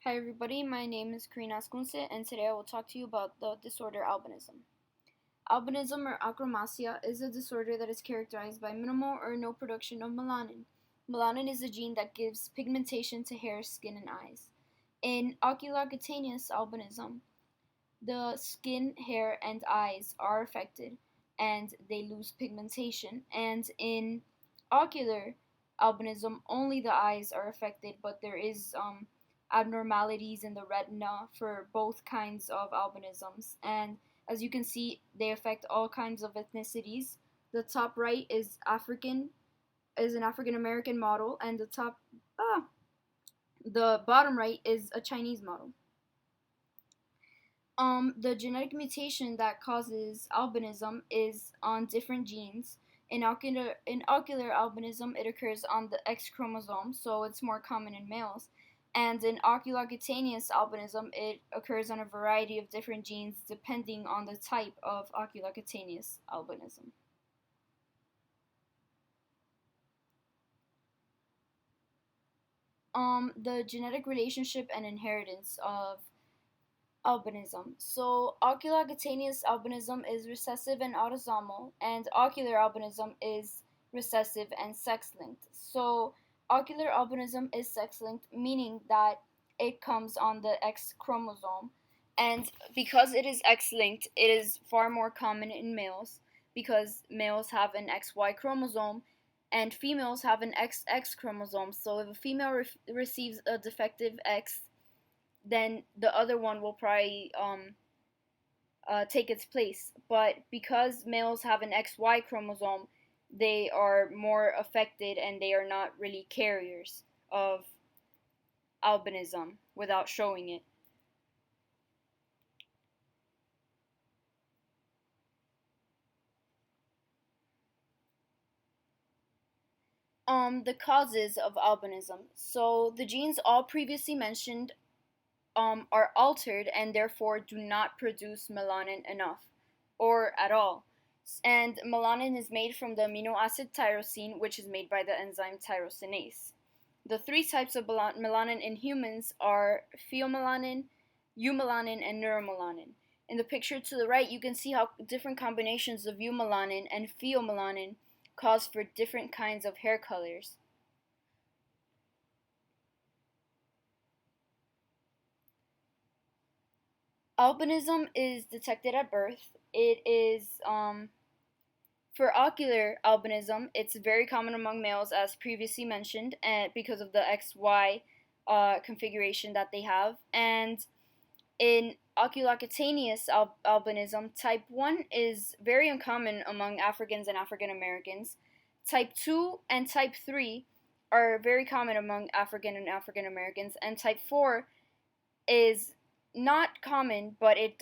Hi everybody, my name is Karina Ascunce and today I will talk to you about the disorder albinism. Albinism or achromasia is a disorder that is characterized by minimal or no production of melanin. Melanin is a gene that gives pigmentation to hair, skin, and eyes. In oculocutaneous albinism, the skin, hair, and eyes are affected and they lose pigmentation. And in ocular albinism, only the eyes are affected, but there is abnormalities in the retina for both kinds of albinisms. And as you can see, they affect all kinds of ethnicities. The top right is an African American model, and the bottom right is a Chinese model. The genetic mutation that causes albinism is on different genes. In ocular albinism, it occurs on the X chromosome, so it's more common in males. And in oculocutaneous albinism, it occurs on a variety of different genes depending on the type of oculocutaneous albinism. The genetic relationship and inheritance of albinism. So, oculocutaneous albinism is recessive and autosomal, and ocular albinism is recessive and sex linked. So, ocular albinism is sex linked, meaning that it comes on the X chromosome. And because it is X linked, it is far more common in males because males have an XY chromosome and females have an XX chromosome. So, if a female receives a defective X, then the other one will probably take its place. But because males have an XY chromosome, they are more affected and they are not really carriers of albinism without showing it. The causes of albinism. So the genes all previously mentioned are altered and therefore do not produce melanin enough or at all. And melanin is made from the amino acid tyrosine, which is made by the enzyme tyrosinase. The three types of melanin in humans are pheomelanin, eumelanin, and neuromelanin. In the picture to the right, you can see how different combinations of eumelanin and pheomelanin cause for different kinds of hair colors. Albinism is detected at birth. It is for ocular albinism, it's very common among males, as previously mentioned, and because of the XY configuration that they have. And in oculocutaneous albinism, type 1 is very uncommon among Africans and African Americans. Type 2 and type 3 are very common among African and African Americans, and type 4 is not common, but it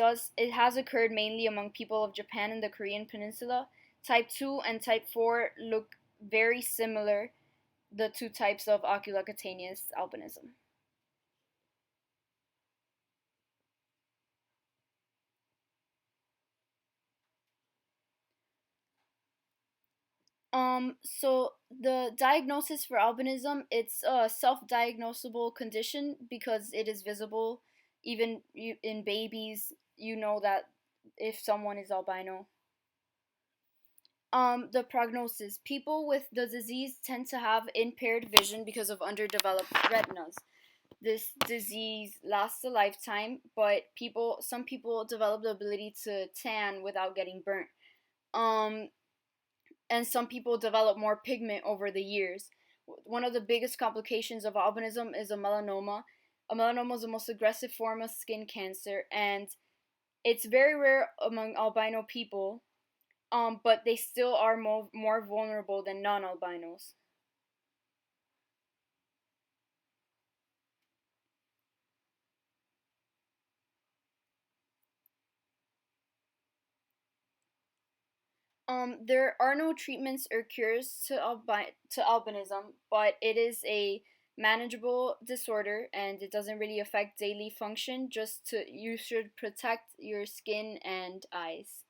has occurred mainly among people of Japan and the Korean Peninsula. Type 2 and type 4 look very similar, the two types of oculocutaneous albinism. So the diagnosis for albinism, it's a self-diagnosable condition because it is visible even in babies. You know that if someone is albino. The prognosis. People with the disease tend to have impaired vision because of underdeveloped retinas. This disease lasts a lifetime, but some people develop the ability to tan without getting burnt. Um, and some people develop more pigment over the years. One of the biggest complications of albinism is a melanoma. A melanoma is the most aggressive form of skin cancer, and it's very rare among albino people, but they still are more vulnerable than non-albinos. There are no treatments or cures to albinism, but it is a manageable disorder and it doesn't really affect daily function. You should protect your skin and eyes.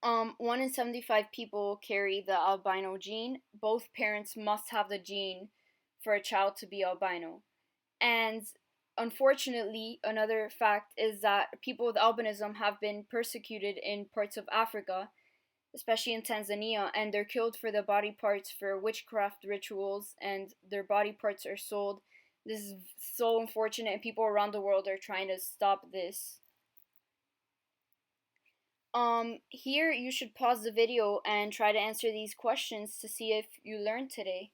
1 in 75 people carry the albino gene. Both parents must have the gene for a child to be albino. And unfortunately, another fact is that people with albinism have been persecuted in parts of Africa, especially in Tanzania, and they're killed for their body parts for witchcraft rituals, and their body parts are sold. This is so unfortunate, and people around the world are trying to stop this. Here you should pause the video and try to answer these questions to see if you learned today.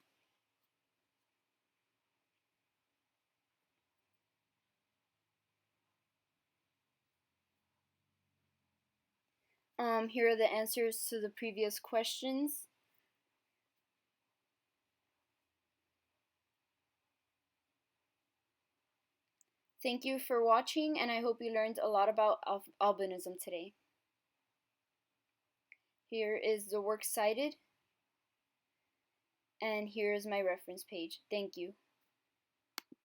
Here are the answers to the previous questions. Thank you for watching, and I hope you learned a lot about albinism today. Here is the work cited, and here is my reference page. Thank you.